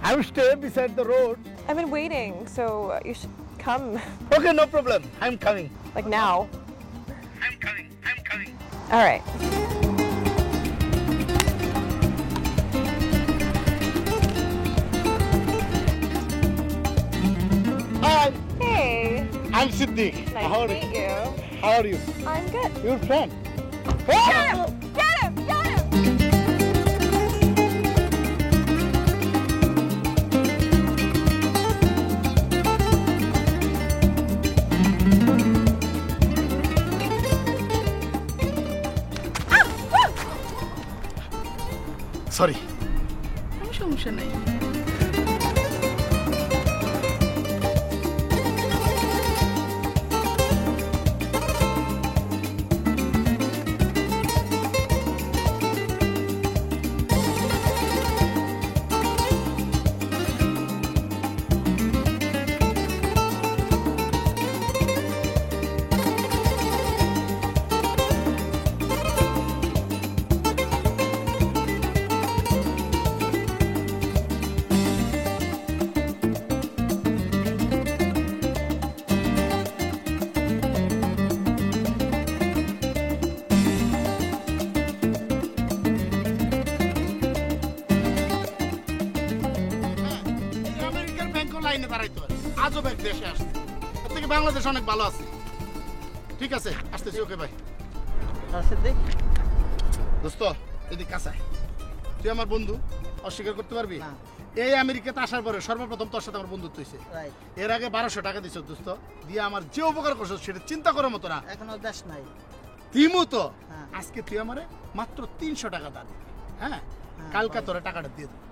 I will stay beside the road. I've been waiting, so you should come. Okay, no problem. I'm coming. Like now. I'm coming. All right. Hi, Hey. I'm Siddiq. Nice How to are meet you? you. How are you? I'm good. Your friend? Get him! Get him! Get him! Sorry. কোনো সমস্যা নাই। আমেরিকার ব্যাংকও লাইনে দাঁড়াইতে হয়। আজও bank দেশে আসছে। এর থেকে বাংলাদেশ অনেক ভালো আছে। ঠিক আছে, আসতেছি। ওকে ভাই। সিদ্দিক দোস্ত, এদিক কাছে আয়। তুই আমার বন্ধু, অস্বীকার করতে পারবি? না। এই আমেরিকাতে আসার পরে সর্বপ্রথম তোর সাথে আমার বন্ধুত্ব হয়েছে। রাইট এর আগে 1200 টাকা দিছ দোস্ত, দিয়ে আমার যে উপকার করছ সেটা চিন্তা করার মতো না। এখনো দেশ নাই দিমু তো। হ্যাঁ। আজকে তুই আমারে মাত্র 300 টাকা দাবি। হ্যাঁ, হ্যাঁ, কালকা বল। তোরা টাকাটা দিয়ে দেব।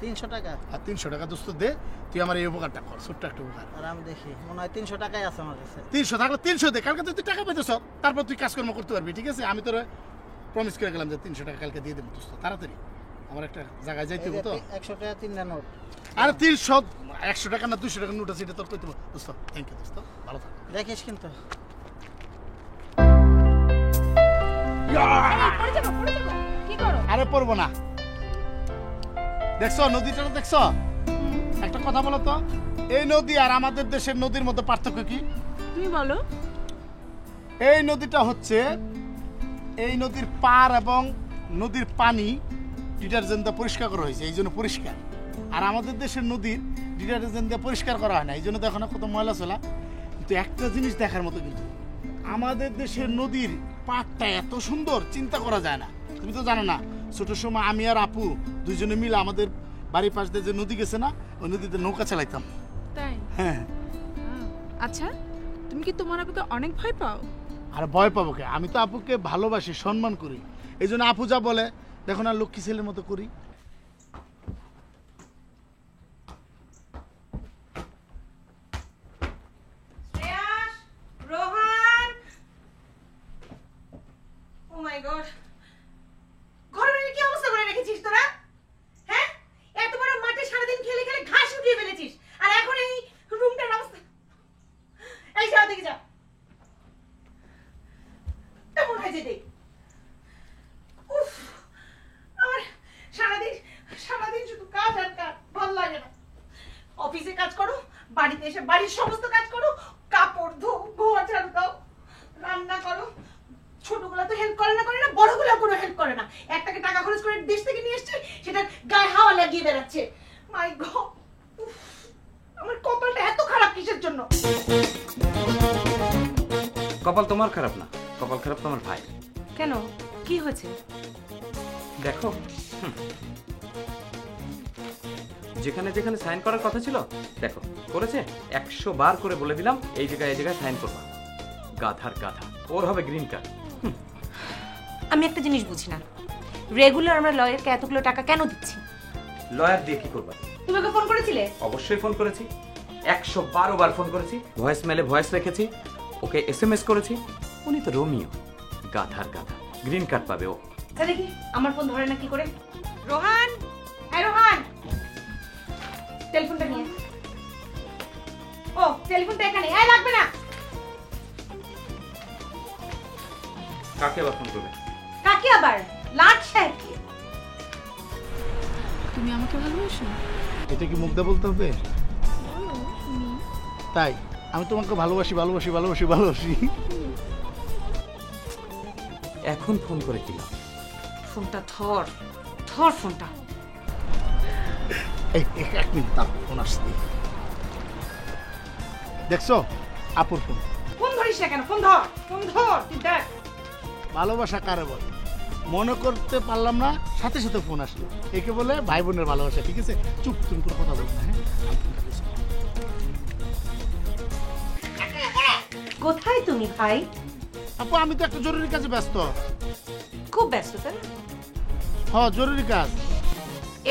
300 টাকা আর 300 টাকা দোস্ত দে, তুই আমার এই উপকারটা কর, ছোট্ট একটা উপকার। আর আমি দেখি মনে হয় 300 টাকাই আছে আমার কাছে 300 থাকলে 300 দে, কালকে তুই টাকা পেতেছ, তারপর তুই কাজকর্ম করতে পারবি। ঠিক আছে, আমি তোর প্রমিস করে গেলাম যে 300 টাকা কালকে দিয়ে দেবো দোস্ত, তাড়াতাড়ি। আমার একটা জায়গায় যাইতে হবে তো। 100 টাকা 3টা নোট আরে 300 100 টাকা না 200 টাকা নোট আছে, এটা তোর কইতে হবে দোস্ত। থ্যাংক ইউ দোস্ত, ভালো থাক। দেখিস কিন্তু পড়ে যাবো। কি করো? আরে পড়বো না। দেখছো নদীটা, দেখছো? একটা কথা বলো তো, এই নদী আর আমাদের দেশের নদীর মধ্যে পার্থক্য কি? তুমি বলো। এই নদীটা হচ্ছে, এই নদীর পার এবং নদীর পানি ডিটারজেন্ট দিয়ে পরিষ্কার করা হয়েছে, এই জন্য পরিষ্কার। আর আমাদের দেশের নদীর ডিটারজেন্ট দিয়ে পরিষ্কার করা হয় না, এই জন্য দেখো না কত ময়লা চলা। কিন্তু একটা জিনিস দেখার মতো, কিন্তু আমাদের দেশের নদীর পাড়টা এত সুন্দর, চিন্তা করা যায় না। তুমি তো জানো না, ছোট সময় আমি আর আপু দুইজনে মিলে আমাদের বাড়ির পাশ দিয়ে যে নদী গেছে না, ওই নদীতে নৌকা চালাইতাম। তাই? হ্যাঁ। আচ্ছা, তুমি কি তোমার আপুকে অনেক ভয় পাও? আর ভয় পাবো কে? আমি তো আপুকে ভালোবাসি, সম্মান করি, এই জন্য আপু যা বলে দেখো না, লক্ষ্মী ছেলের মতো করি। রোহান, ও মাই গড, ঘরের কি অবস্থা করে রেখেছিস তোরা? হ্যাঁ, এত বড় মাঠে সারাদিন খেলে খেলে ঘাস উঠিয়ে ফেলেছিস, আর এখন এই রুমটার অবস্থা। এই যাও, দেখে যাও কেমন হয়েছে দেখ। উফ, আমার সারাদিন শুধু কাজ আর কাজ, ভালো লাগে না। অফিসে কাজ করো, বাড়িতে এসে বাড়ির সমস্ত কাজ করো, কাপড় ধো, ঘর ঝাড়ু দাও, রান্না করো। ছোটগুলা তো হেল্প করে না, বড়গুলা কোনো হেল্প করে না। একটাকে টাকা খরচ করে দেশ থেকে নিয়ে এসছে, সেটা গায়ে হাওয়া লাগিয়ে বেড়াচ্ছে। মাই গড, আমার কপালটা এত খারাপ কিসের জন্য? কপাল তোমার খারাপ না, কপাল খারাপ তোমার ভাই। কেন, কি হয়েছে? দেখো, যেখানে যেখানে সাইন করার কথা ছিল দেখো করেছে। 100 বার করে বলে দিলাম এই জায়গায় সাইন করবা। গাধার গাধা, ওর হবে গ্রিন কার্ড। আমি একটা জিনিস বুঝি না, রেগুলার আমরা লয়ারকে এতগুলো টাকা কেন দিচ্ছি? লয়ার দিয়ে কি করবা? তুমি ওকে ফোন করেছিলে? অবশ্যই ফোন করেছি, 112 বার ফোন করেছি, ভয়েস মেলে ভয়েস রেখেছি, ওকে SMS করেছি। উনি তো রোমিও, গাধার গাধা, গ্রিন কার্ড পাবে ও। দেখি আমার ফোন ধরে না কি করে। রোহান, হ্যাঁ রোহান, টেলিফোনটা নিয়ে। ও টেলিফোনটা এখানে, এই লাগবে না। কাকে আবার ফোন করবে? কাকে আবার? লাট সাহেবকে। তুমি আমাকে ভালোবাসো? এটা কি মুখ দিয়ে বলতে হবে? তাই আমি তোমাকে ভালোবাসি ভালোবাসি ভালোবাসি ভালোবাসি। এখন ফোন করে কি লাভ? ফোনটা ধর, ধর ফোনটা। এই এক মিনিট তার ফোন আসছে। দেখছো আপুর ফোন। ফোন ধরিস না কেন? ফোন ধর, ফোন ধর, তুই দেখ। ভালোবাসা কারে বলে মনে করতে পারলাম না, সাথে সাথে ফোন আসলো। একে বলে ভাই বোনের ভালোবাসা। ঠিক আছে, চুপ, তুমি কোনো কথা বলবে না। হ্যাঁ, কোথায় তুমি ভাই? আপু আমি তো একটা জরুরি কাজে ব্যস্ত। খুব ব্যস্ত তাই? হ্যাঁ জরুরি কাজ।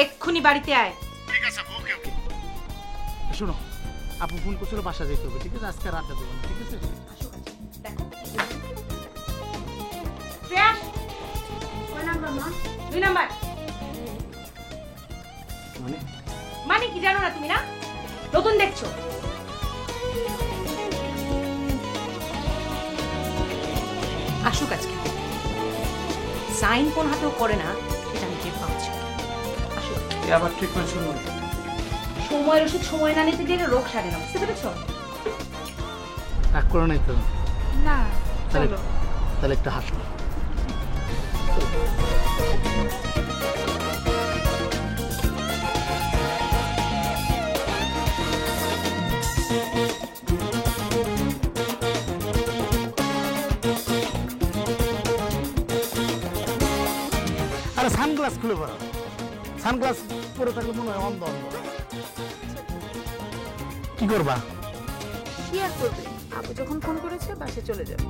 এক্ষুনি বাড়িতে আয়। ঠিক আছে ওকে ওকে। শোনো আপু ফোন করছিল, বাসা যেতে হবে। ঠিক আছে, আজকে রাতটা দেবো না। ঠিক আছে দেখো শ্রেয়াস, কয় নাম্বার মা? 2 নাম্বার। মানে মানে কি জানো না তুমি? না নতুন দেখছো? আসুক আজকে। সাইন কোন হাতেও করে না, এটা আমি টের পাচ্ছি। আসুক। এ আবার ট্রিটমেন্ট শুরু হলো। সময়ের ওষুধ সময় না নিতে গেলে রোগ সারে না, বুঝতে পেরেছো? রাগ করো নাই তো? না, তাহলে চলো। তাহলে একটু হাসো। আরে সানগ্লাস খুলে পড়ো। সানগ্লাস পরে থাকলে মনে হয় অন্ধ অন্ধ। কি করবা? কি আর করবে? আপু যখন ফোন করেছে বাসে চলে যাবে।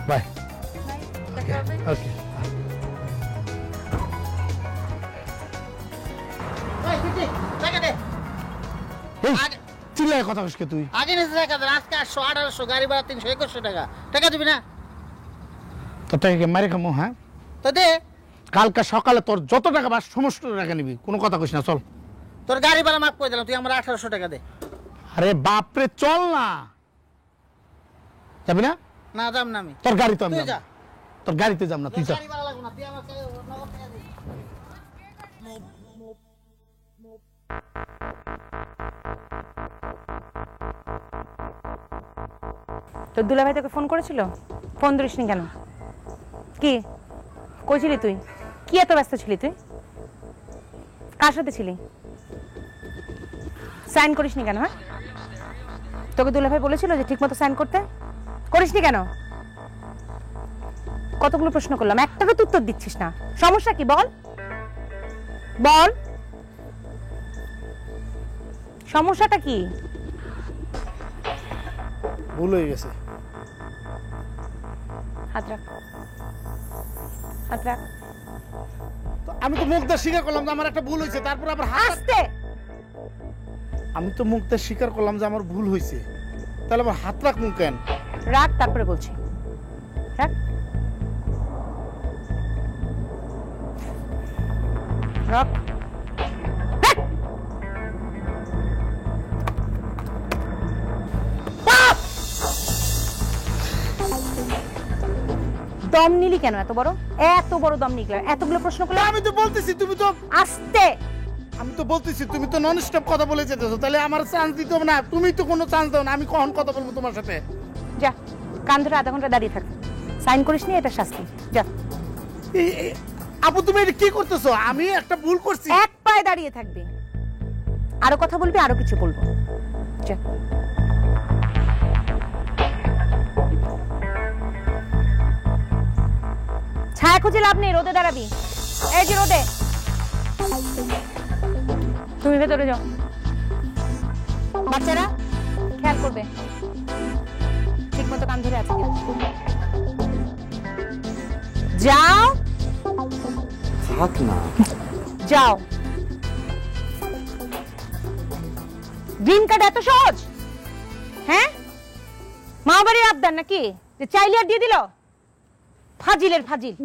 বাই। দেখা হবে। ওকে। এই দিদি টাকা দে। এই চিল্লায় কথা কইছ কে তুই? আগে নিচে টাকা দে। আজকে 800 1800 গাড়ি ভাড়া 300 2100 টাকা। টাকা দিবি না? তোর থেকে মারে খামো। হ্যাঁ তো দে। কালকে সকালে তোর যত টাকা বাস সমস্ত টাকা নিবি, কোনো কথা কইস না। চল। তোর গাড়ি ভাড়া মাফ করে দিলাম, তুই আমার 1800 টাকা দে। আরে বাপরে চল না। যাবি না? না দাম না আমি। তোর গাড়ি তো আমি তুই যাবো। যা। তোর গাড়িতে যাম না, তুই যা। গাড়ি ভাড়া লাগবে না, তুই আমার নগদ টাকা দে। তোর দুলাভাই তোকে ফোন করেছিল? ফোন ধরিসনি কেন? কি কই ছিলি তুই? কি এত ব্যস্ত ছিলি তুই? কার সাথে ছিলি? সাইন করিসনি কেন? হ্যাঁ, তোকে দুলাভাই বলেছিল যে ঠিকমতো সাইন করতে, করিসনি কেন? কতগুলো প্রশ্ন করলাম, একটারও তুই উত্তর দিচ্ছিস না। সমস্যা কি বল? বল সমস্যাটা কি? ভুল হয়ে গেছে। হাত রাখ, হাত রাখ। তো আমি তো মুখটা স্বীকার করলাম যে আমার একটা ভুল হয়েছে, তারপর আবার আস্তে। আমি তো মুখটা স্বীকার করলাম যে আমার ভুল হয়েছে, তাহলে আবার হাত রাখ মুখ কেন? রাখ, তারপরে বলছি। রাখ, রাখ। দম নিলি কেন? এত বড় দম নিলি? এতগুলো প্রশ্ন করলে? আমি তো বলতেছি তুমি তো আস্তে। আমি তো বলতেছি তুমি তো নন স্টপ কথা বলে যেতেছো, তাহলে আমার চান্স দিতে হবে না? তুমি তো কোনো চান্স দাও না, আমি কখন কথা বলবো তোমার সাথে? যা, কান ধরে আধা ঘন্টা দাঁড়িয়ে থাক। সাইন করিস নি, এটা শাস্তি। যা। আপু তুমি এটা কি করতেছো? আমি একটা ভুল করছি। এক পায়ে দাঁড়িয়ে থাকবি, আরো কথা বলবি, আরো কিছু বলবো। যা। ছায়া খুঁজে লাভ নেই, রোদে দাঁড়াবি। এই যে রোদে। তুমি ভেতরে যাও, বাচ্চারা খেয়াল করবে ঠিক মতো কান ধরে আছে কিনা। যাও, থাক না। যাও। গ্রিন কার্ড এত সহজ? হ্যাঁ, মা বাড়ির আবদার নাকি যে চাইলে আর দিয়ে দিল? ফাজিলের ফাজিল।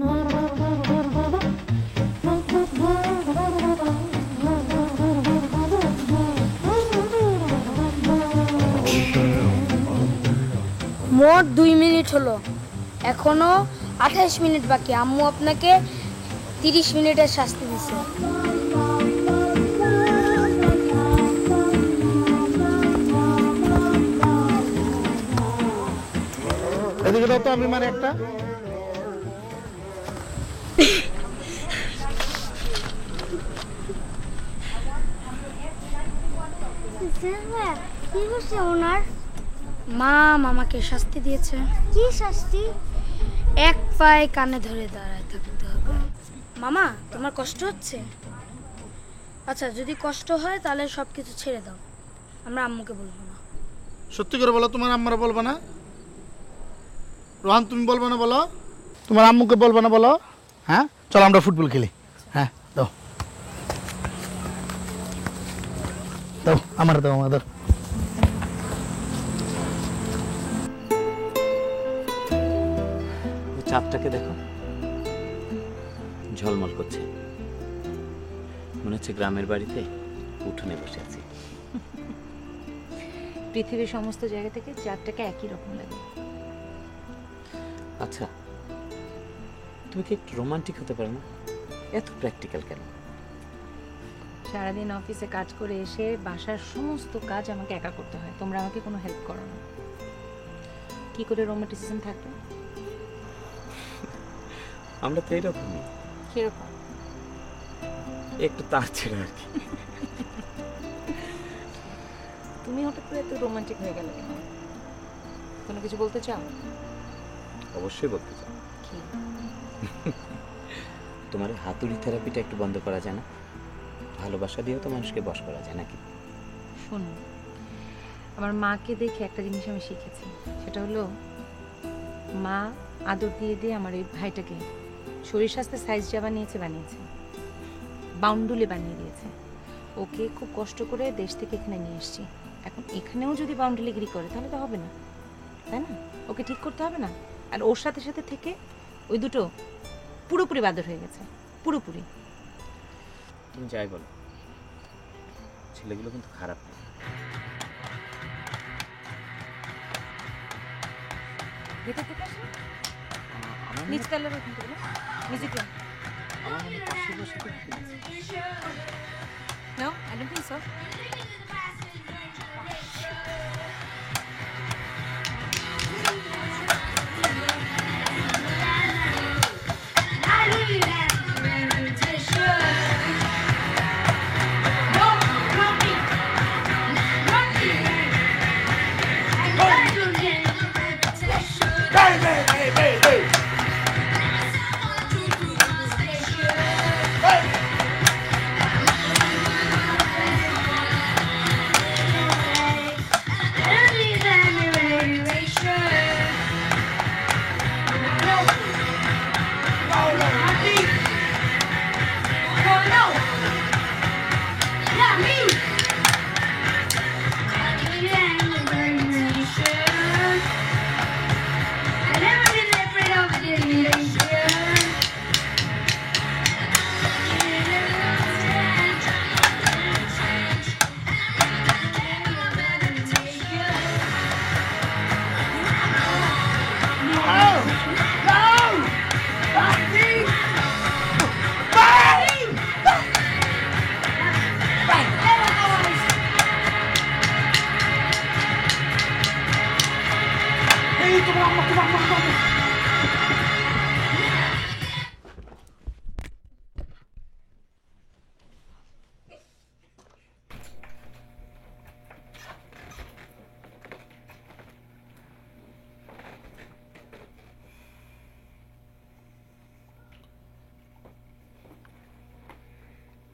মোট 2 মিনিট হলো, এখনো 28 মিনিট বাকি। আম্মু আপনাকে 30 মিনিটের শাস্তি দিছে। এদিকে দাও তো, আমি মানে একটা কি করছে ওনার? মা মামাকে শাস্তি দিয়েছে। কি শাস্তি? এক পায়ে কানে ধরে দাঁড়ায় থাকতে হবে। মামা, তোমার কষ্ট হচ্ছে? আচ্ছা, যদি কষ্ট হয় তাহলে সবকিছু ছেড়ে দাও, আমরা আম্মুকে বলবো না। সত্যি করে বলো, তোমার আম্মারা বলবা না? রোহান, তুমি বলবা না? বলো, তোমার আম্মুকে বলবা না? বলো। হ্যাঁ, চলো আমরা ফুটবল খেলি। হ্যাঁ, দাও দাও, আমার দাও, আমার দাও। চাঁদটাকে দেখো, ঝলমল করছে, মনে হচ্ছে গ্রামের বাড়িতে উঠোনে বসে আছি। পৃথিবীর সমস্ত জায়গা থেকে চাঁদটাকে একই রকম লাগে। আচ্ছা, তুমি কি একটু রোমান্টিক হতে পারো না? এত প্র্যাকটিক্যাল কেন? সারাদিন অফিসে কাজ করে এসে বাসার সমস্ত কাজ আমাকে একা করতে হয়, তোমরা আমাকে কোনো হেল্প করো না। কি করে রোমান্টিসিজম থাকবে? আমরা তো এরকমই, কিরকম? একটু তার ছিল আর কি। তুমি হঠাৎ করে এত রোমান্টিক হয়ে গেলে কেন? কোনো কিছু বলতে চাও? অবশ্যই বলতে চাই। কি? তোমার হাতুড়ি থেরাপিটা একটু বন্ধ করা যায় না? ভালোবাসা দিয়েও তো মানুষকে বশ করা যায় নাকি? শোনো, আমার মাকে দেখে একটা জিনিস আমি শিখেছি, সেটা হলো মা আদর দিয়ে দিয়ে আমার এই ভাইটাকে শরীর স্বাস্থ্যের সাইজ যা বানিয়েছে, বাউন্ডুলে বানিয়ে দিয়েছে। ওকে খুব কষ্ট করে দেশ থেকে এখানে নিয়ে এসেছি। এখন এখানেও যদি বাউন্ডুলিগিরি করে তাহলে তো হবে না, তাই না? ওকে ঠিক করতে হবে না? আর ওর সাথে সাথে থেকে ওই দুটো পুরোপুরি বাদর হয়ে গেছে, পুরোপুরি। তুমি যাই বলো, ছেলেগুলো কিন্তু খারাপ না। ভেতর থেকে আসো, নিচতলার ওখান থেকে না, মিউজিক রুম। আমার মনে পাশে বসে তো No, I don't think so.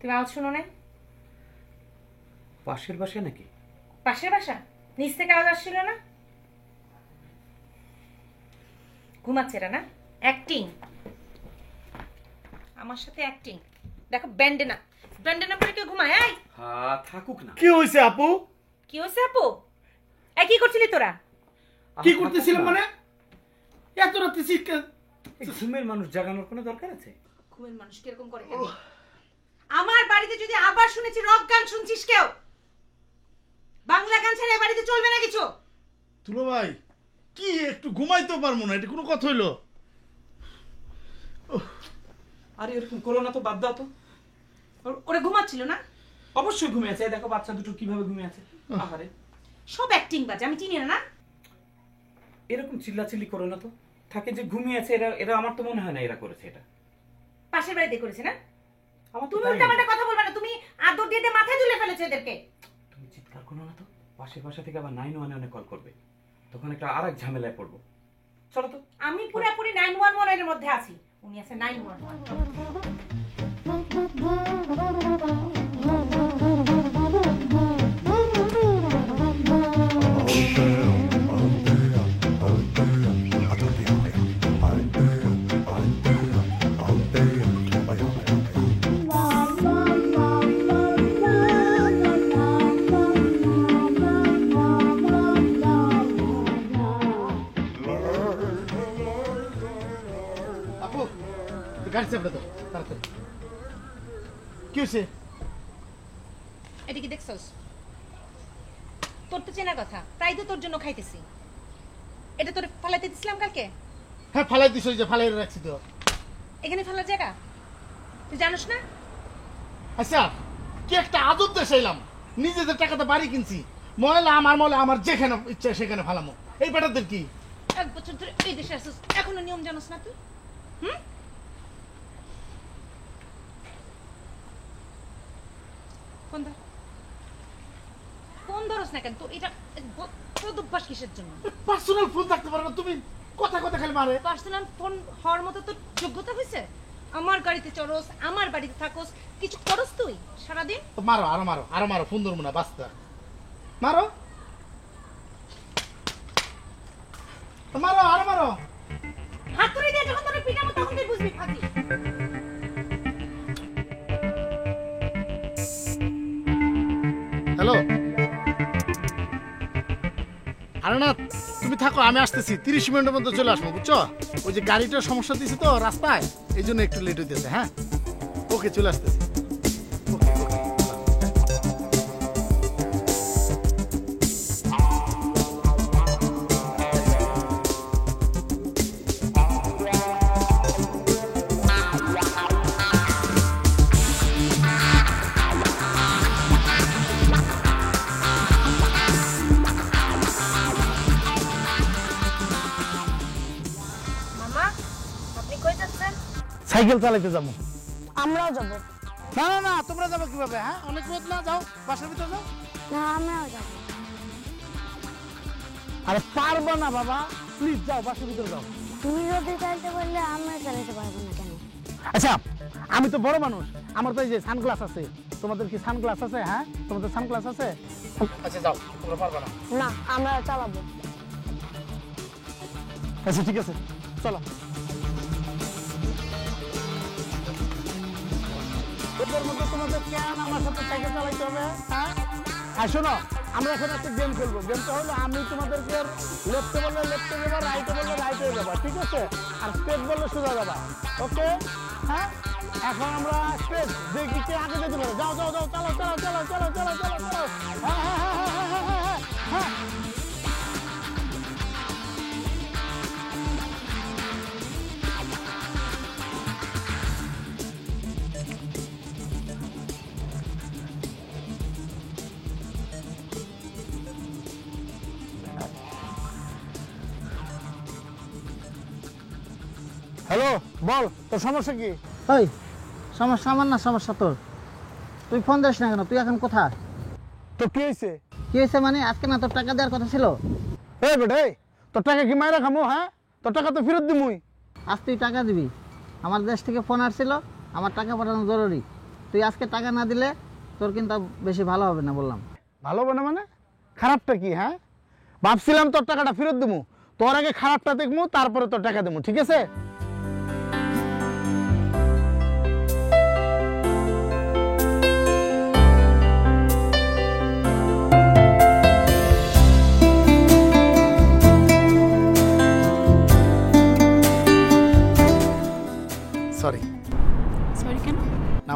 তুমি আওয়াজ শুনো না? পাশের বাসায় নাকি? পাশের বাসা, নিচ থেকে আওয়াজ আসছিল না? ঘুমাচ্ছে এরা না? অ্যাক্টিং, আমার সাথে অ্যাক্টিং। দেখো ব্যান্ডেনা পরে কেউ ঘুমায়? এই হ্যাঁ, থাকুক না। কি হয়েছে আপু? কি কি হয়েছে আপু? কি করছিলি তোরা? কি করতেছিলাম মানে এত রাতে চিৎকার? ঘুমের মানুষ জাগানোর কোনো দরকার আছে? ঘুমের মানুষ কিরকম করে কেন? আমার বাড়িতে যদি আবার শুনেছি রক গান শুনছিস কেউ, বাংলা গান ছাড়া এই বাড়িতে চলবে না কিছু। তুলো ভাই কি একটু ঘুমাইতে পারবো না, এটা কোনো কথা হইলো? আরে এরকম করো না তো, বাদ দাও তো। ওরা ঘুমাচ্ছিল না? অবশ্যই ঘুমিয়ে আছে, দেখো বাচ্চা দুটো কিভাবে ঘুমিয়ে আছে। আহারে সব অ্যাক্টিং বাজ, আমি চিনি না। না এরকম চিল্লাচিল্লি করো না তো। থাকে যে ঘুমিয়ে আছে, এরা এরা আমার তো মনে হয় না এরা করেছে এটা। পাশের বাড়িতে করেছে না? আমার তো তুমি তাই মনে উল্টাপাল্টা হয়। কথা বলবে না, তুমি আদর দিয়ে দিয়ে মাথায় তুলে ফেলেছো এদেরকে। তুমি চিৎকার করো না তো, পাশের বাসা থেকে আবার 911 কল করবে, তখন একটা আরেক ঝামেলায় পড়বো। চলো তো। আমি পুরোপুরি 911 এর মধ্যে আছি, উনি আছে 911। আপু গাড়ি চাপড়ে দাও তাড়াতাড়ি। কি হয়েছে? এটা কি দেখছস? তোর তো চেনার কথা, তাই তো তোর জন্য খাইতেছি। এটা তোর ফালাইতে দিছিলাম কালকে। হ্যাঁ ফালাই দিছ, যে ফালাই রাখছি তো। এখানে ফেলার জায়গা তুই জানোস না? আচ্ছা কি একটা আদর দেশাইলাম, নিজেদের টাকাতে বাড়ি কিনছি, ময়লা আমার যেখানে ইচ্ছা সেখানে ফালামো। এই বেটাদের কি? 1 বছর ধরে এই দেশে আসছিস, এখনো নিয়ম জানোস না তুই? ফোন ধরস না কেন? তো এটা অভ্যাস কিসের জন্য? পার্সোনাল ফোন থাকতে পারে না তুমি? কথা কথা খালি মারে। পার্সোনাল ফোন হওয়ার মতো তোর যোগ্যতা হয়েছে? আমার গাড়িতে চড়স, আমার বাড়িতে থাকস, কিছু করস তুই সারাদিন? মারো আরো মারো, ফোন ধরবো না, বাস্তা মারো আরো মারো। হাত তুলে দিয়ে যখন তোর পিটাবো তখন তুই বুঝবি ফাঁকি। হ্যালো, আরে না তুমি থাকো, আমি আসতেছি, 30 মিনিটের মধ্যে চলে আসবো, বুঝছো? ওই যে গাড়িটার সমস্যা দিয়েছে তো রাস্তায়, এই জন্য একটু লেট হইতেছে। হ্যাঁ ওকে, চলে আসতেছি। মামা আপনি কই যাচ্ছেন? সাইকেল চালাইতে যাবো। আমরাও যাব। না তোমরা যাবো কিভাবে? হ্যাঁ অনেক রোদ না, যাও বাসার ভিতরে যাও। না আমরাও যাব। আরে পারবো না বাবা, প্লিজ যাও বাসার ভিতরে যাও। তুমি যদি চাইতে বললে আমরা চালাতে পারবো না কেন? আচ্ছা আমি তো বড় মানুষ, আমার তো এই যে সানগ্লাস আছে, তোমাদের কি সানগ্লাস আছে? হ্যাঁ তোমাদের সানগ্লাস আছে? আচ্ছা যাও, তোমরা পারবে না। না আমরা চালাবো। আচ্ছা ঠিক আছে, চলো। এদের মধ্যে তোমাদের কেন আমার সাথে সাইকেল চালাইতে হবে? হ্যাঁ আর শোনো, আমরা এখন একটা গেম খেলবো। গেমটা হলো আমি তোমাদেরকে লেফটে বললে লেফটে যাবা, রাইটে বললে রাইটে যাবা, ঠিক আছে? আর স্ট্রেট বললে সোজা যাবা, ওকে? হ্যাঁ এখন আমরা স্ট্রেট, দেখি কে আগে যেতে পারে। যাও চলো হ্যাঁ। হ্যালো, বল তোর সমস্যা কি? ওই সমস্যা আমার না, সমস্যা তোর। তুই ফোন দিস না কেন? তুই এখন কোথায়? তোর কি হয়েছে? কি হয়েছে মানে? আজকে না তোর টাকা দেওয়ার কথা ছিল? এই বেটা, তোর টাকা কি মাইরা খামো? হ্যাঁ তোর টাকা তো ফেরত দিমুই। আজ তুই টাকা দিবি। আমার দেশ থেকে ফোন আসছিল, আমার টাকা পাঠানো জরুরি। তুই আজকে টাকা না দিলে তোর কিন্তু বেশি ভালো হবে না বললাম। ভালো হবে না মানে? খারাপটা কি? হ্যাঁ ভাবছিলাম তোর টাকাটা ফেরত দিমু, তোর আগে খারাপটা দেখবো, তারপরে তোর টাকা দেবো, ঠিক আছে?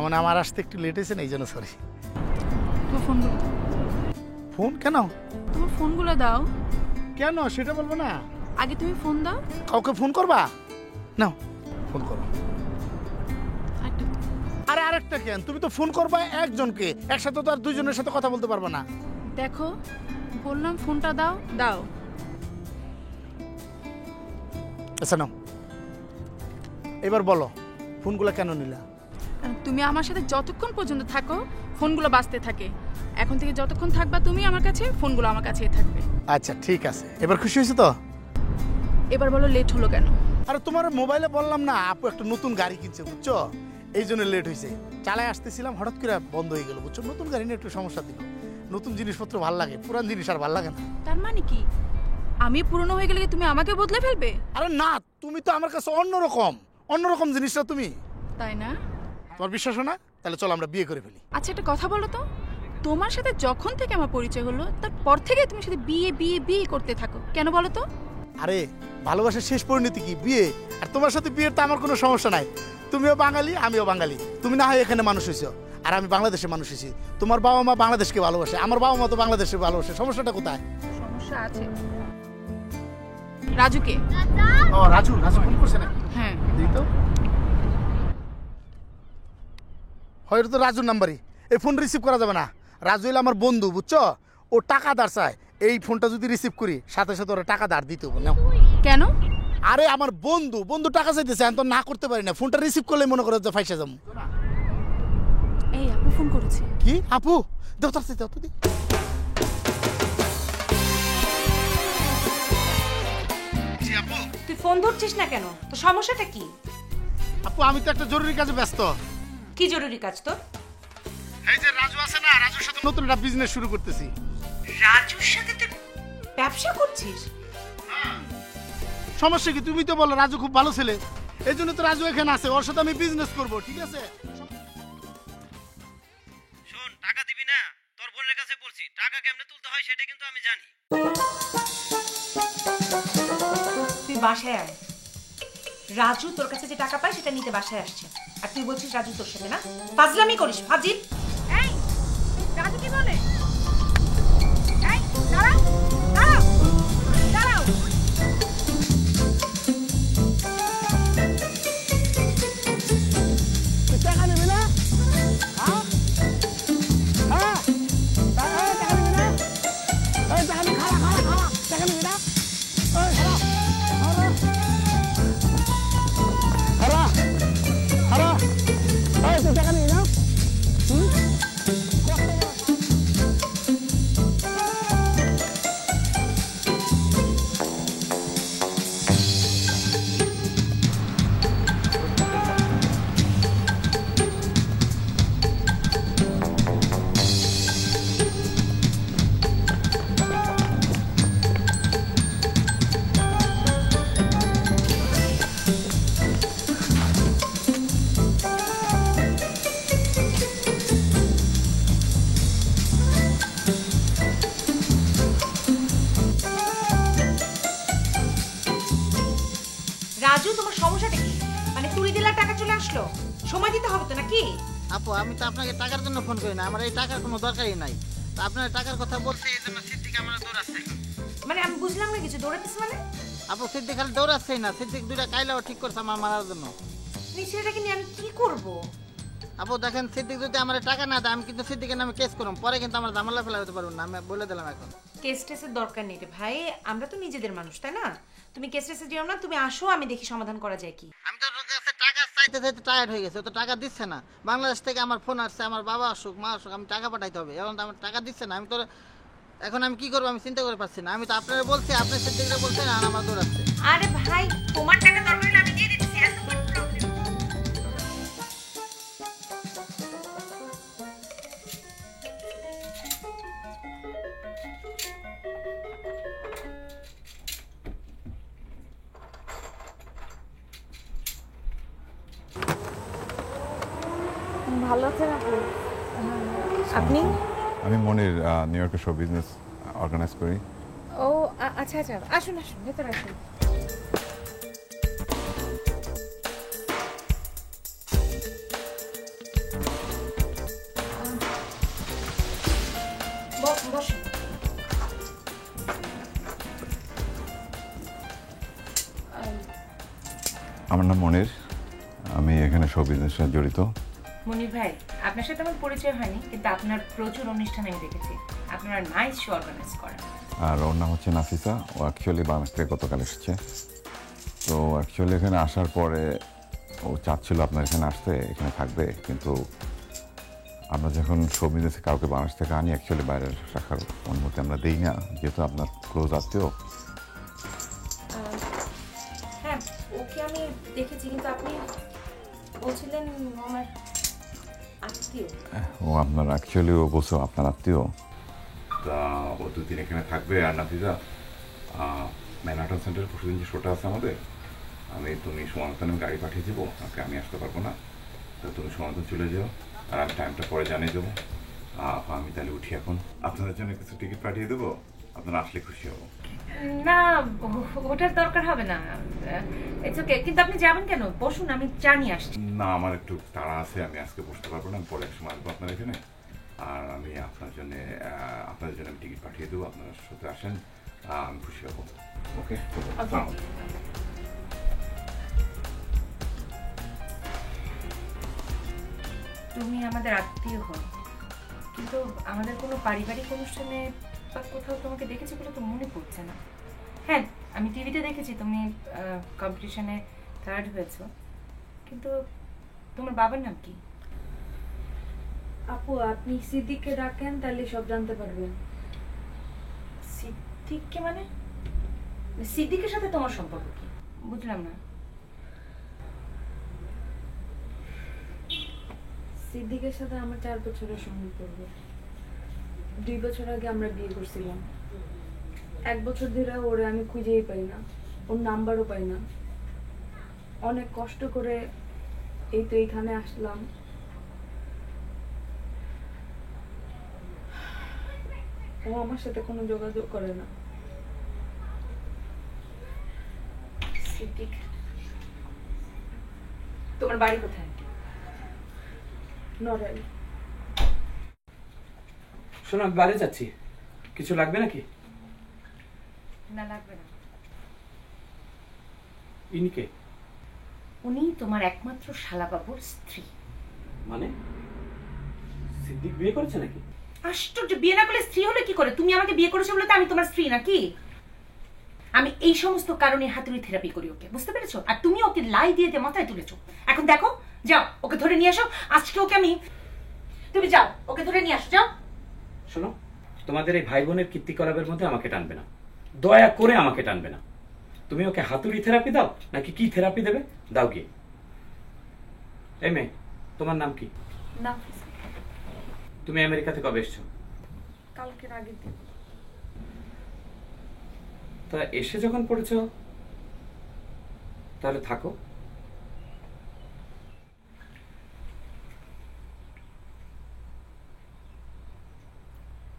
মানে আমার আসতে একটু লেট হয়েছে না, এই জন্য সরি। তোমার ফোনগুলো দাও। ফোন কেন? তোমার ফোনগুলো দাও। কেন সেটা বলবো না, আগে তুমি ফোন দাও। কাউকে ফোন করবা? নাও ফোন করো। একটা আরে আরেকটা কেন? তুমি তো ফোন করবা একজনকে, একসাথে তো আর দুইজনের সাথে কথা বলতে পারবা না। দেখো, বললাম ফোনটা দাও। দাও। আচ্ছা নাও, এবার বলো ফোনগুলো কেন নিলা? তুমি আমার সাথে যতক্ষণ পর্যন্ত থাকো ফোনগুলো বাজতে থাকে। এখন থেকে যতক্ষণ থাকবা তুমি আমার কাছে, ফোনগুলো আমার কাছেই থাকবে। আচ্ছা ঠিক আছে, এবার খুশি হয়েছো তো? এবার বলো লেট হলো কেন? আরে তোমার মোবাইলে বললাম না আপু একটা নতুন গাড়ি কিনছে, বুঝছো, এই জন্য লেট হয়েছে। চালায় আসতেছিলাম, হঠাৎ করে বন্ধ হয়ে গেল, বুঝছো। নতুন গাড়ি নিয়ে একটু সমস্যা দিল। নতুন জিনিসপত্র ভাল লাগে, পুরান জিনিস আর ভাল লাগে না। তার মানে কি আমি পুরনো হয়ে গেলে কি তুমি আমাকে বদলে ফেলবে? আরে না, তুমি তো আমার কাছে অন্যরকম জিনিসটা তুমি। তাই না? তোমার বিশ্বাস হয় না? তাহলে চলো আমরা বিয়ে করে ফেলি। আচ্ছা একটা কথা বলো তো, তোমার সাথে যখন থেকে আমার পরিচয় হলো তারপর থেকে তুমি সাথে বিয়ে বিয়ে বিয়ে করতে থাকো কেন বলো তো? আরে ভালোবাসার শেষ পরিণতি কি? বিয়ে। আর তোমার সাথে বিয়ের তো আমার কোনো সমস্যা নাই। তুমিও বাঙালি, আমিও বাঙালি। তুমি না হয় এখানে মানুষ হয়েছো, আর আমি বাংলাদেশে মানুষ হয়েছি। তোমার বাবা মা বাংলাদেশকে ভালোবাসে, আমার বাবা মা তো বাংলাদেশকে ভালোবাসে। সমস্যাটা কোথায়? সমস্যা আছে। রাজুকে। ও রাজু ফোন করছে না? হ্যাঁ দিই তো। হয়তো তো রাজুর নাম্বারই। এই ফোন রিসিভ করা যাবে না। রাজু হইলে আমার বন্ধু, বুঝছো। ও টাকা ধার চায়। এই ফোনটা যদি রিসিভ করি সাথে সাথে ওরা টাকা ধার দিতে হবে। নাও। কেন? আরে আমার বন্ধু টাকা চাইতেছে, আমি তো না করতে পারি না। ফোনটা রিসিভ করলে মনে করো যে ফাইসা যাবো। এই আপু ফোন করেছে। কি আপু? দাও তো দি। জি আপু। তুই ফোন ধরছিস না কেন? তো সমস্যাটা কি? আপু আমি তো একটা জরুরি কাজে ব্যস্ত। কি জরুরি কাজ তোর? এই যে রাজু আছে না, রাজুর সাথে নতুন একটা বিজনেস শুরু করতেছি। রাজুর সাথে তুই ব্যবসা করছিস? সমস্যা কি? তুমি তো বলো রাজু খুব ভালো ছেলে, এই জন্য তো রাজু এখানে আছে। ওর সাথে আমি বিজনেস করব, ঠিক আছে? শোন, টাকা দিবি না? তোর বোনের কাছে বলছি, টাকা কেমনে তুলতে হয় সেটা কিন্তু আমি জানি। তুই বাসায় আয়। রাজু তোর কাছে যে টাকা পায় সেটা নিতে বাসায় আসছে, আর তুই বলছিস রাজু তোর সাথে না? ফাজলামি করিস ফাজিল। এই রাজু কি বলে? এই দাঁড়াও দাঁড়াও দাঁড়াও। টাকা নেবে না? হ্যাঁ টাকা নেবে না? এই টাকা নেবে, খাওয়া টাকা নেবে না? টাকা নেবে না? রাজু তোমার সমস্যাটা কি? মানে তুই দিলা টাকা চলে আসলো, সময় দিতে হবে তো নাকি? আপু আমি তো আপনাকে টাকার জন্য ফোন করি না, আমার এই টাকার কোনো দরকারই নাই। তা আপনার টাকার কথা বলছে এই জন্য সিদ্দিক আমার দৌড়াচ্ছে। মানে আমি বুঝলাম না কিছু, দৌড়াতিস মানে? আপু সিদ্দিক খালি দৌড়াচ্ছেই না, সিদ্দিক দুইটা কাইলাও ঠিক করছে আমার মারার জন্য। এই ছেলেটাকে নিয়ে আমি কি করব? আপু দেখেন, সিদ্দিক যদি আমার টাকা না দেয় আমি কিন্তু সিদ্দিকের নামে কেস করব, পরে কিন্তু আমার ঝামেলা ফেলা হতে পারবো না, আমি বলে দিলাম এখন। কেস টেসের দরকার নেই রে ভাই, আমরা তো নিজেদের মানুষ, তাই না? তুমি কেস টেসে যেও না, তুমি আসো, আমি দেখি সমাধান করা যায় কি। আমি তো ওর কাছে টাকা চাইতে টায়ার্ড হয়ে গেছে, ও তো টাকা দিচ্ছে না। বাংলাদেশ থেকে আমার ফোন আসছে, আমার বাবা আসুক মা আসুক, আমি টাকা পাঠাইতে হবে, এখন তো আমার টাকা দিচ্ছে না। আমি তো এখন আমি কি করবো আমি চিন্তা করে পাচ্ছি না। আমি তো আপনারা বলছি, আপনি সিদ্দিকরা বলছেন আর আমার দৌড়াচ্ছে। আরে ভাই তোমার টাকা দরকার হলে আমি দিয়ে দিচ্ছি, এত কি প্রবলেম? ভালো আছেন আপনি? আপনি? আমি মনির, নিউ ইয়র্কে শো বিজনেস অর্গানাইজ করি। ও আচ্ছা আচ্ছা, আসুন আসুন ভেতরে আসুন। আমার নাম মনির, আমি এখানে শো বিজনেসের সাথে জড়িত। মনির ভাই, আপনার সাথে আমার পরিচয় হয়নি, কিন্তু আপনার প্রচুর অনুষ্ঠান আমি দেখেছি। আপনারা নাইস শো অর্গানাইজ করেন। আর ওর নাম হচ্ছে নাফিসা। ও অ্যাকচুয়ালি বাংলাদেশ থেকে গতকাল এসেছে। তো অ্যাকচুয়ালি এখানে আসার পরে ও চাচ্ছিল আপনার এখানে আসতে, এখানে থাকবে, কিন্তু আমরা যখন শো বিজনেসে কাউকে বাংলাদেশ থেকে আনি অ্যাকচুয়ালি বাইরের শাখার অনুমতি আমরা দিই না, যেহেতু আপনার ক্লোজ আত্মীয়। হ্যাঁ, ওকে আমি দেখেছি, কিন্তু আপনি বলছিলেন আমার আত্মীয়। ও আপনার অ্যাকচুয়ালি ও বলছো আপনার আত্মীয়। তা ও 2 দিন এখানে থাকবে। আর নাফিসা, ম্যানহাটন সেন্টারে পরশুদিন যে শোটা আছে আমাদের, তুমি সমান্তন গাড়ি পাঠিয়ে দেবো, আমি আসতে পারবো না, তো তুমি সমান্তন চলে যাও, আর আমি টাইমটা পরে জানিয়ে দেবো। আমি তাহলে উঠি এখন। আপনাদের জন্য কিছু টিকিট পাঠিয়ে দেবো, আপনারা আসলে খুশি হবো। না, ওটার দরকার হবে না, ইটস ওকে। কিন্তু আপনি যাবেন কেন? বসুন, আমি চা নিয়ে আসছি। না, আমার একটু তাড়া আছে, আমি আজকে বসতে পারবো না, আমি পরে এক সময় আসবো আপনার এখানে। আর আমি আপনাদের জন্য আমি টিকিট পাঠিয়ে দেবো, আপনারা সাথে আসেন, আমি খুশি হবো। ওকে, তুমি আমাদের আত্মীয় হও, কিন্তু আমাদের কোনো পারিবারিক অনুষ্ঠানে বা কোথাও তোমাকে দেখেছি বলে তো মনে পড়ছে না। হ্যাঁ, আমি টিভিতে দেখেছি তুমি কম্পিটিশনে 3rd হয়েছো, কিন্তু তোমার বাবার নাম কি? আপু, আপনি সিদ্দিককে ডাকেন, তাহলে সব জানতে পারবেন। সিদ্দিককে মানে? সিদ্দিকের সাথে তোমার সম্পর্ক কি? বুঝলাম না। সিদ্দিকের সাথে আমার 4 বছরের সম্পর্ক। 2 বছর আগে আমরা বিয়ে করছিলাম। 1 বছর ধরে ওরে আমি খুঁজেই পাই না, ওর নাম্বারও পাই না। অনেক কষ্ট করে এই তো এইখানে আসলাম। ও আমার সাথে কোনো যোগাযোগ করে না। সিদ্দিক, তোমার বাড়ি কোথায়? নড়াইল। শোনো, আমি বাইরে যাচ্ছি, কিছু লাগবে নাকি? না, লাগবে না। ইনি কে? উনি তোমার একমাত্র শালাবাবুর স্ত্রী। মানে সিদ্দিক বিয়ে করেছে নাকি? আশ্চর্য, বিয়ে না করলে স্ত্রী হলে কি করে? তুমি আমাকে বিয়ে করেছো বলে তো আমি তোমার স্ত্রী নাকি? আমি এই সমস্ত কারণে হাতুড়ি থেরাপি করি ওকে, বুঝতে পেরেছো? আর তুমি ওকে লাই দিয়ে মাথায় তুলেছো। এখন দেখো, যাও ওকে ধরে নিয়ে আসো। আজকে ওকে আমি, তুমি যাও ওকে ধরে নিয়ে আসো, যাও। শোনো, তোমাদের এই ভাই বোনের কীর্তিকলাপের মধ্যে আমাকে টানবে না, দয়া করে আমাকে টানবে না। তুমি ওকে হাতুড়ি থেরাপি দাও নাকি কি থেরাপি দেবে দাও গিয়ে। এই মেয়ে, তোমার নাম কি? নাফিসা। তুমি আমেরিকাতে কবে এসছো? কালকের আগের দিন। তা এসে যখন পড়েছো তাহলে থাকো।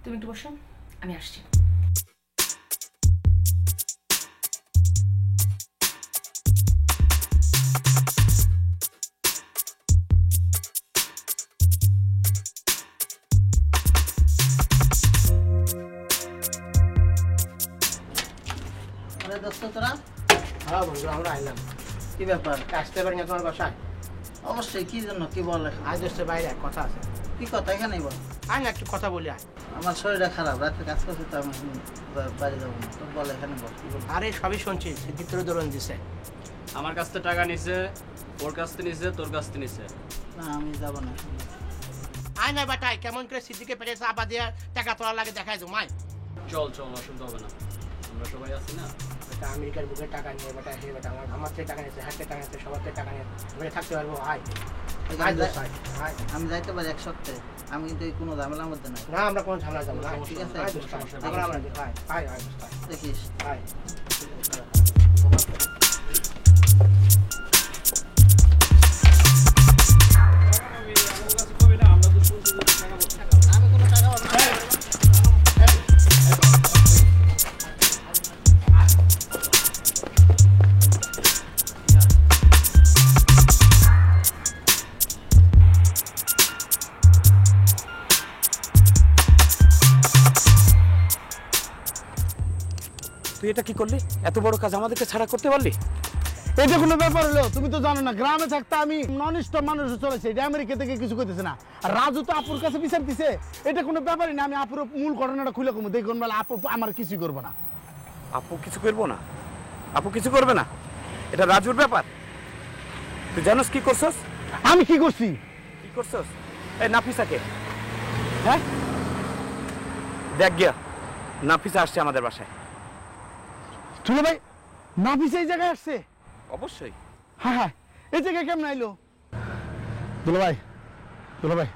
তুমি একটু বসো, আমি আসছি। তোরা? হ্যাঁ বন্ধু, আমরা আইলাম। কি ব্যাপার? আসতে পারি না তোমার বাসায়? অবশ্যই। কি জন্য? কি বলে? আজ হচ্ছে বাইরে এক কথা আছে। কি কথা? এখানেই বল। আয় না, একটু কথা বলি। আয়। আমার শরীরটা খারাপ, রাতে কাজ করছি, তো আমি বাড়ি যাবো না। তো বল, এখানে বল। আরে সবই শুনছি, সিদ্দিক তোর দরুন দিছে। আমার কাছ থেকে টাকা নিছে, ওর কাছ থেকে নিছে, তোর কাছ থেকে নিছে। না, আমি যাবো না। আয় না বেটাই, কেমন করে সিদ্দিকে পেটে চাপা দিয়ে টাকা তোলা লাগে দেখাই দো মাই। চল চল, অসুবিধা হবে না, আমরা সবাই আছি না। বেটা আমেরিকার বুকে টাকা নিয়ে বেটা, হে বেটা আমার থেকে টাকা নিয়েছে, হাতে টাকা নিয়েছে, সবার থেকে টাকা নিয়ে বেড়ে থাকতে পারবো। আয় আমি যাইতে পারি 1 সপ্তাহে। আমি কিন্তু কোনো ঝামেলার মধ্যে নাই। না, আমরা কোনো ঝামেলা যাবো না। ঠিক আছে, দেখিস। আয় তুই এটা কি করলি? এত বড় কাজ আমাদেরকে ছাড়া করতে পারলি? এটা কোনো ব্যাপার হলো? তুমি তো জানো না, গ্রামে থাকতে আমি ননিষ্ঠ মানুষ চলেছে, এটা আমেরিকা থেকে কিছু করতেছে না। আর রাজু তো আপুর কাছে বিচার দিছে, এটা কোনো ব্যাপারই না। আমি আপুর মূল ঘটনাটা খুলে কমু, দেখুন বেলা আপু আমার কিছুই করবো না। আপু কিছু করবো না? আপু কিছু করবে না? এটা রাজুর ব্যাপার। তুই জানোস কি করছস? আমি কি করছি? কি করছস? এই নাফিসাকে, হ্যাঁ দেখ গিয়া, নাফিসা আসছে আমাদের বাসায়। চলো ভাই, নাফিসা এই জায়গায় আসছে? অবশ্যই। হ্যাঁ হ্যাঁ, এই জায়গায় কেমন আইলো? দুলো ভাই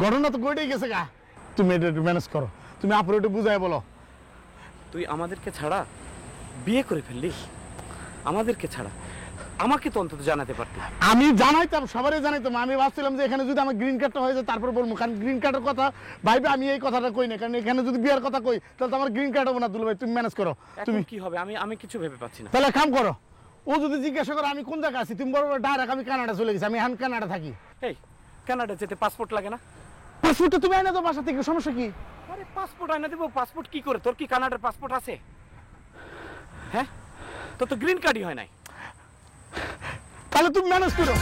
ঘটনা তো ঘটেই গেছে গা, তুমি এটা একটু ম্যানেজ করো, তুমি আপুর একটু বুঝাই বলো। তুই আমাদেরকে ছাড়া বিয়ে করে ফেললি, আমাদেরকে ছাড়া আমাকে তো অন্তত জানাতে পারতি। আমি জানাইতাম, সবারই জানাইতাম। আমি ভাবছিলাম যে এখানে যদি আমার গ্রিন কার্ডটা হয়ে যায় তারপর বলবো, কারণ গ্রিন কার্ডের কথা ভাইবে আমি এই কথাটা কই না, কারণ এখানে যদি বিয়ের কথা কই তাহলে তো আমার গ্রিন কার্ড হবে না। দুলো ভাই তুমি ম্যানেজ করো। তুমি কি হবে? আমি কিছু ভেবে পাচ্ছি না। তাহলে কাম করো, ও যদি জিজ্ঞাসা করে আমি কোন জায়গায় আছি, তুমি বলবো ডাইরেক্ট আমি কানাডা চলে গেছি, আমি এখন কানাডা থাকি। এই কানাডা যেতে পাসপোর্ট লাগে না? পাসপোর্টটা তুমি আইনা তো বাসা থেকে, সমস্যা কি? আরে পাসপোর্ট আইনা দেবো। পাসপোর্ট কি করে? তোর কি কানাডার পাসপোর্ট আছে? হ্যাঁ, তোর তো গ্রিন কার্ডই হয় নাই। তাহলে তুমি ম্যানেজ করো।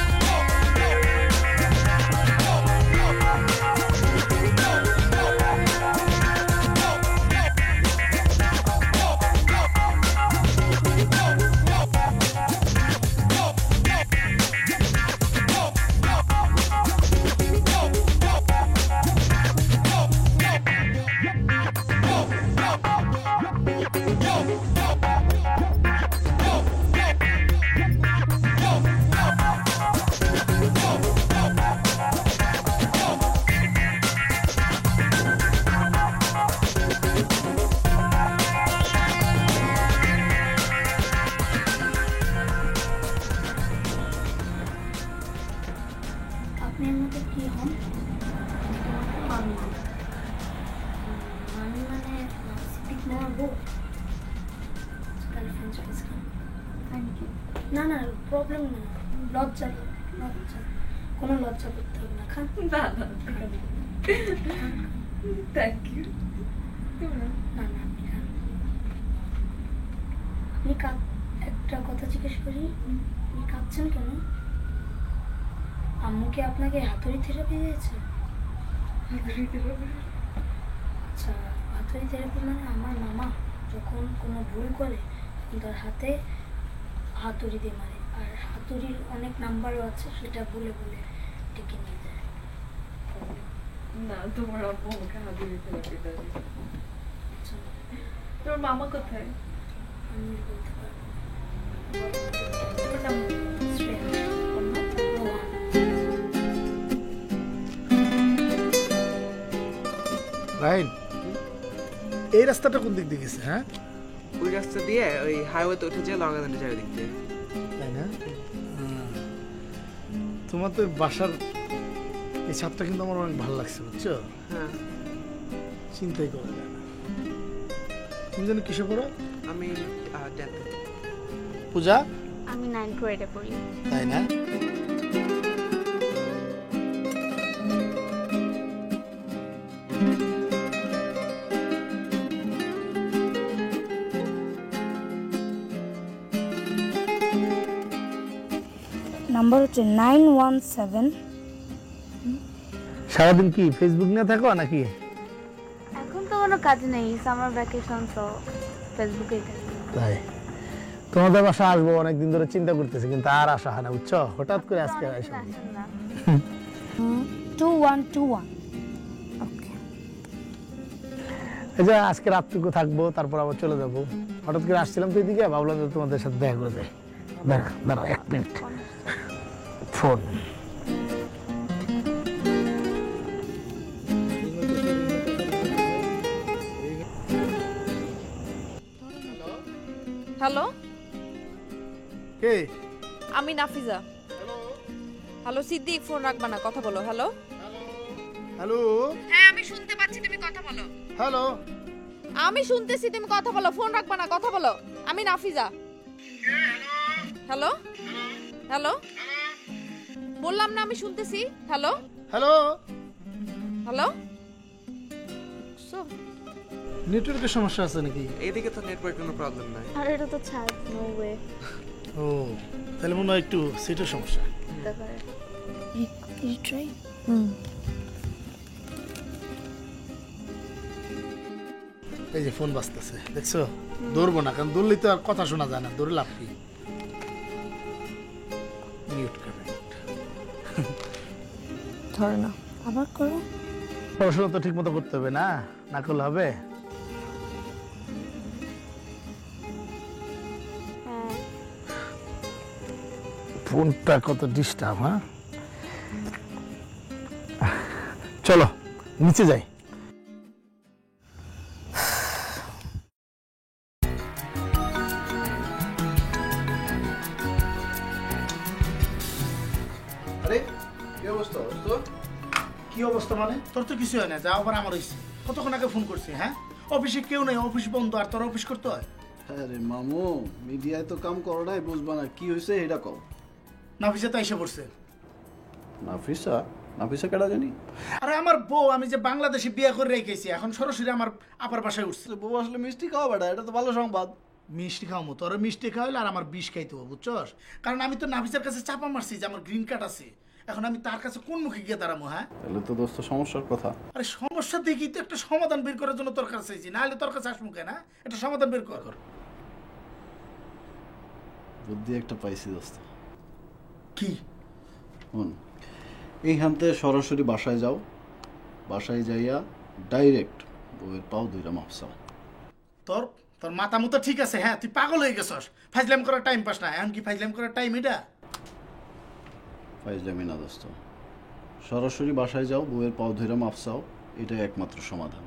আপনি এর মধ্যে কি হন? আমি মানে স্পিক নেওয়ার বউ। তাহলে ফ্রেঞ্চ ফ্রাইজ খান। Thank you. না না, প্রবলেম না, লজ্জা কোনো লজ্জা করতে হবে না, খান। না না, থ্যাংক ইউ। না না, আপনি খান। আপনি একটা কথা জিজ্ঞেস করি, আপনি কাঁদছেন কেন? আম্মু কি আপনাকে হাতুড়ি থেরাপি দিয়েছে? আচ্ছা, হাতুড়ি থেরাপি মানে আমার মামা যখন কোনো ভুল করে তার হাতে হাতুড়ি দিয়ে মারে, আর হাতুড়ির অনেক নাম্বারও আছে, সেটা বলে বলে ডেকে নিয়ে যায়। না, তোমার আব্বু আমাকে হাতুড়ি থেরাপি দেয়। আচ্ছা, তোমার মামা কোথায়? আমি বলতে পারবো না। তোমার নাম শ্রেয়া, রোহান। রাইন, এই রাস্তাটা কোন দিক দিয়ে গেছে? হ্যাঁ, ওই রাস্তা দিয়ে ওই হাইওয়েতে উঠে যায় লং আইল্যান্ডে যাবে দিক দিয়ে। তাই না? তোমাদের বাসার এই ছাদটা কিন্তু আমার অনেক ভালো লাগছে, বুঝছো? হ্যাঁ, চিন্তাই করা যায় না। তুমি যেন কিসে পড়ো? আমি 10th। পূজা? আমি 9th গ্রেডে পড়ি। তাই না? নাম্বার হচ্ছে 917। সারাদিন কি ফেসবুক নিয়ে থাকো নাকি? এখন তো কোনো কাজ নেই, সামার ভ্যাকেশন, তো ফেসবুকেই থাকি। তাই? তোমাদের বাসা আসবো অনেকদিন ধরে চিন্তা করতেছি, কিন্তু আর আসা হয় না, বুঝছো? হঠাৎ করে আজকে আসা। 2121। ওকে। এই যে আজকে রাতটুকু থাকবো, তারপর আবার চলে যাবো। হঠাৎ করে আসছিলাম তো এদিকে, ভাবলাম যে তোমাদের সাথে দেখা করে যাই। দাঁড়াও 1 মিনিট, ফোন। হ্যালো, কে? আমি নাফিজা। হ্যালো সিদ্দিক, ফোন রাখবা না, কথা বলো। Hello hello. হ্যাঁ, আমি শুনতে পাচ্ছি, তুমি কথা বলো। হ্যালো, আমি শুনতেছি, তুমি কথা বলো। ফোন রাখবা না, কথা বলো। আমি নাফিজা। হ্যালো হ্যালো, বললাম না আমি শুনতেছি। Hello hello hello. নেটওয়ার্কের সমস্যা আছে নাকি? এইদিকে তো নেটওয়ার্ক কোনো প্রবলেম নাই। আর এটা তো ছাদ, নো ওয়ে। ও তাহলে মনে হয় একটু সিটের সমস্যা। তারপরে ট্রাই। এই যে ফোন বাজতেছে, দেখছো? ধরবো না, কারণ ধরলেই তো আর কথা শোনা যায় না, ধরে লাভ কি? মিউট করে ধরে না, আবার করো। পড়াশোনা তো ঠিক মতো করতে হবে, না না করলে হবে? ফোনটা কত ডিস্টার্ব। হ্যাঁ চলো নিচে যাই। আরে কি অবস্থা তোর? কি অবস্থা মানে? তোর তো কিছু হয় না, যা আবার আমার হয়েছে। কতক্ষণ আগে ফোন করছি? হ্যাঁ অফিসে কেউ নেই, অফিস বন্ধ, আর তোর অফিস করতে হয়? আরে মামু, মিডিয়ায় তো কাম করো নাই, বুঝবা না কি হয়েছে এটা কও। নাফিসা তো এসে পড়ছে। নাফিসা? নাফিসা কেডা জানি? আরে আমার বউ, আমি যে বাংলাদেশে বিয়ে করে রেখেছি, এখন সরাসরি আমার আপার বাসায় উঠছে। বউ আসলে মিষ্টি খাওয়া বেটা, এটা তো ভালো সংবাদ। মিষ্টি খাওয়ামো, তোর মিষ্টি খাওয়াইলে আর আমার বিষ খাইতে হবে, বুঝছস? কারণ আমি তো নাফিসার কাছে চাপা মারছি যে আমার গ্রিন কার্ড আছে, এখন আমি তার কাছে কোন মুখে গিয়ে দাঁড়াবো? হ্যাঁ তাহলে তো দোস্ত সমস্যার কথা। আরে সমস্যা দেখি তো একটা সমাধান বের করার জন্য তোর কাছে চাইছি, নাহলে তোর কাছে আসমু কেন? একটা সমাধান বের কর। বুদ্ধি একটা পাইছি দোস্ত। কি? শুন, এইখানতে সরাসরি বাসায় যাও, বাসায় যাইয়া ডাইরেক্ট বউয়ের পাও দুইটা মাপসাও। তোর তোর মাথা মতো ঠিক আছে? হ্যাঁ তুই পাগল হয়ে গেছস, ফাইজলাম করার টাইম পাস না। এখন কি ফাইজলাম করার টাইম এটা? ফাইজলামি না দোস্ত, সরাসরি বাসায় যাও, বউয়ের পাও ধইরা মাপসাও, এটাই একমাত্র সমাধান।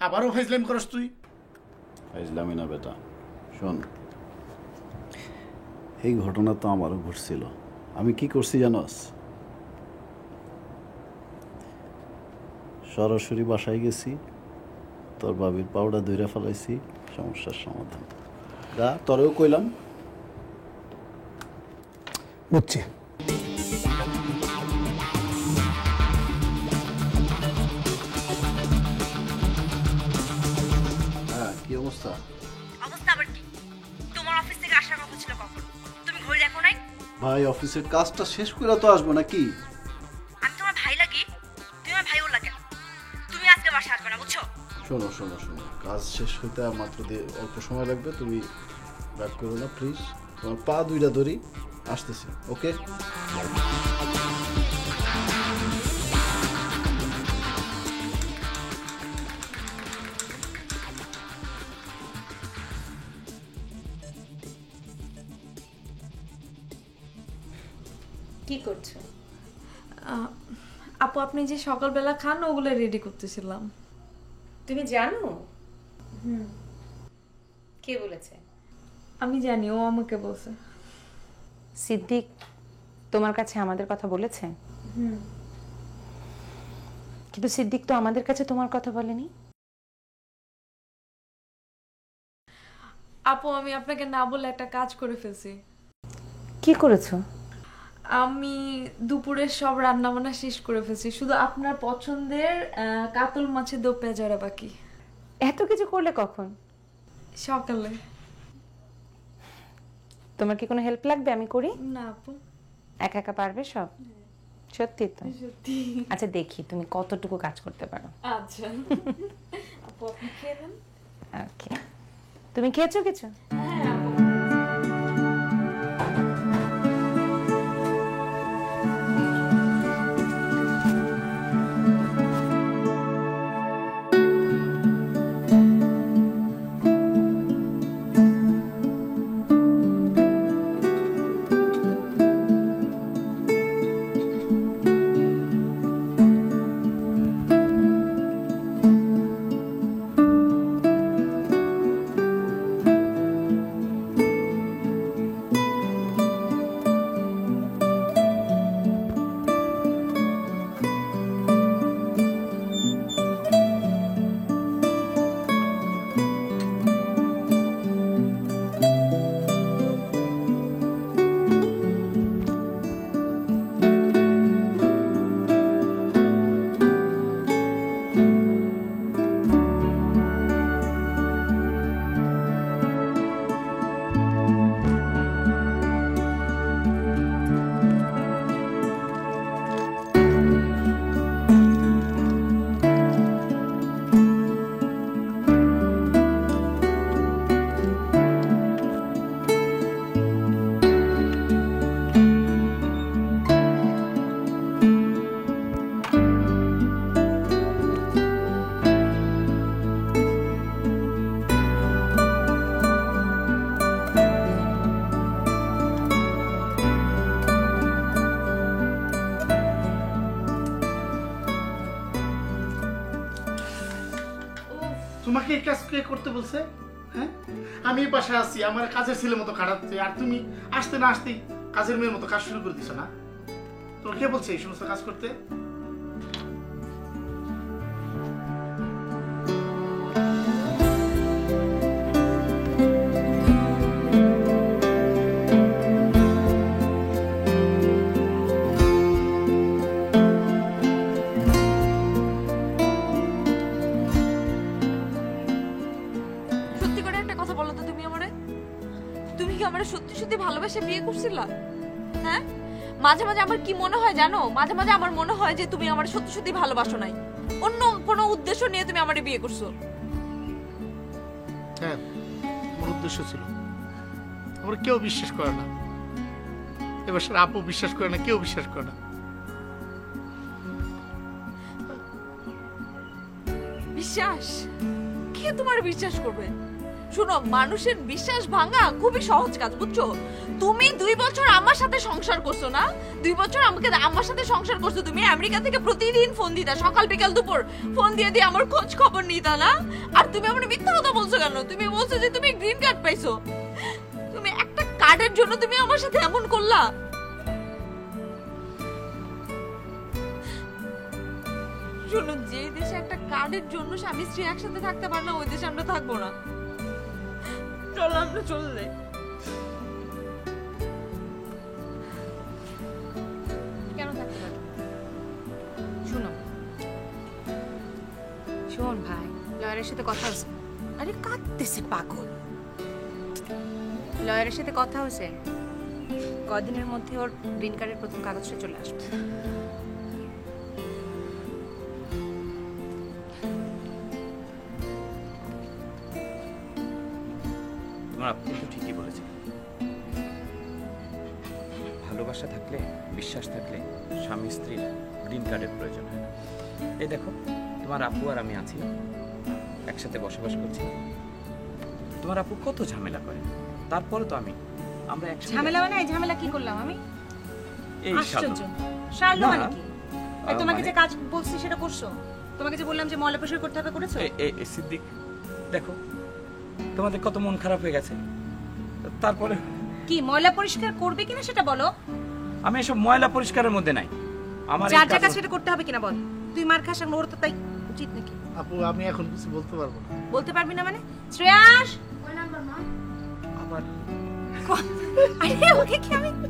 আবারও ফাইজলাম করস তুই? ফাইজলামি না বেটা, শোন, এই ঘটনা তো আমারও ঘটছিল। আমি কি করছি জানোস? সরাসরি বাসায় গেছি, তোর বাবির পাউডার ধইরা ফেলাইছি, সমস্যার সমাধান। যা তোরেও কইলাম। বুঝছি। হ্যাঁ কি অবস্থা? অবস্থা আবার কি? তোমার অফিস থেকে আসার কথা ছিল কখন? তুমি ঘড়ি দেখো নাই? ভাই অফিসের কাজটা শেষ করে তো আসবো নাকি? আমি তোমার ভাই লাগি? তুমি আমার ভাইও লাগে। তুমি আজকে বাসা আসবে না, বুঝছো? শোনো শোনো শোনো, কাজ শেষ হইতে আর মাত্র অল্প সময় লাগবে, তুমি রাগ করো না প্লিজ। তোমার পা দুইটা ধরি, আসতেছি। ওকে কি করছো? আপু আপনি যে সকালবেলা খান ওগুলো রেডি করতেছিলাম। তুমি জানো? কে বলেছে? আমি জানি, ও আমাকে বলছে। সিদ্দিক তোমার কাছে আমাদের কথা বলেছে? কিন্তু সিদ্দিক তো আমাদের কাছে তোমার কথা বলেনি। আপু আমি আপনাকে না বলে একটা কাজ করে ফেলছি। কি করেছো? আমি দুপুরের সব রান্না বান্না শেষ করে ফেলছি, শুধু আপনার পছন্দের কাতল মাছের দো পেঁয়াজা বাকি। এত কিছু করলে কখন? সকালে। তোমার কি কোনো হেল্প লাগবে আমি করি? না আপু। একা একা পারবে সব? সত্যি তো? সত্যি। আচ্ছা দেখি তুমি কতটুকু কাজ করতে পারো। আচ্ছা আপু আপনি খেয়ে নেন। ওকে, তুমি খেয়েছো কিছু? হ্যাঁ আপু। কাজ কে করতে বলছে? হ্যাঁ, আমি এই বাসায় আছি, আমার কাজের ছেলের মতো খাটাচ্ছে, আর তুমি আসতে না আসতেই কাজের মেয়ের মতো কাজ শুরু করে দিছো না? তোর কে বলছে এই সমস্ত কাজ করতে? সত্যি করে একটা কথা বলো তো, তুমি কি আমারে সত্যি সত্যি ভালোবেসে বিয়ে করছিলা? হ্যাঁ, মাঝে মাঝে আমার কি মনে হয় জানো, মাঝে মাঝে আমার মনে হয় যে তুমি আমার সত্যি সত্যি ভালোবাসো নাই, অন্য কোনো উদ্দেশ্য নিয়ে তুমি আমারে বিয়ে করছো। হ্যাঁ, আমার উদ্দেশ্য ছিল। আমার কেউ বিশ্বাস করে না, এবার স্যার আপু বিশ্বাস করে না, কেউ বিশ্বাস করে না। বিশ্বাস? কে তোমার বিশ্বাস করবে? শুনো, মানুষের বিশ্বাস ভাঙা খুবই সহজ কাজ, বুঝছো? তুমি 2 বছর আমার সাথে সংসার করছো না, 2 বছর আমার সাথে সংসার করছো, তুমি আমেরিকা থেকে প্রতিদিন ফোন দিতা, সকাল বিকাল দুপুর ফোন দিয়ে দিয়ে আমার খোঁজ খবর নিতা না? আর তুমি আমার মিথ্যা কথা বলছো কেন? তুমি বলছো যে তুমি গ্রিন কার্ড পাইছো। তুমি একটা কার্ডের জন্য তুমি আমার সাথে এমন করলা? শোনো, যে দেশে একটা কার্ডের জন্য স্বামী স্ত্রী একসাথে থাকতে পারে না, ওই দেশে আমরা থাকবো না। চলো আমরা চলে যাই। কেন থাকতে পারবো? শোন ভাই, লয়ারের সাথে কথা হয়েছে। আরে কাঁদতেছে পাগল। লয়ারের সাথে কথা হয়েছে, কদিনের মধ্যে ওর গ্রিন কার্ডের প্রথম কাগজটা চলে আসবে। তোমার আপু তো ঠিকই বলেছে, ভালোবাসা থাকলে, বিশ্বাস থাকলে স্বামী স্ত্রীর গ্রিন কার্ডের প্রয়োজন হয় না। এই দেখো, তোমার আপু আর আমি আছি, একসাথে বসবাস করছি। তোমার আপু কত ঝামেলা করে, তারপরে তো আমরা একসাথে। ঝামেলা মানে? এই ঝামেলা কি করলাম আমি? এই আশ্চর্য। শালু মানে কি? এই তোমাকে যে কাজ বলছি সেটা করছো? তোমাকে যে বললাম যে ময়লা পরিষ্কার করতে হবে, করেছো? এই সিদ্দিক, দেখো তোমাদের কত মন খারাপ হয়ে গেছে, তারপরে কি ময়লা পরিষ্কার করবে কিনা সেটা বলো। আমি এসব ময়লা পরিষ্কারের মধ্যে নাই। আমার যার যা কাজ সেটা করতে হবে কিনা বল। তুই মার খাস, আর ওর তো তাই উচিত নাকি? আপু, আমি এখন কিছু বলতে পারবো না। বলতে পারবি না মানে? শ্রেয়াস, কয় নাম্বার মা? আবার আরে ওকে কি আমি মা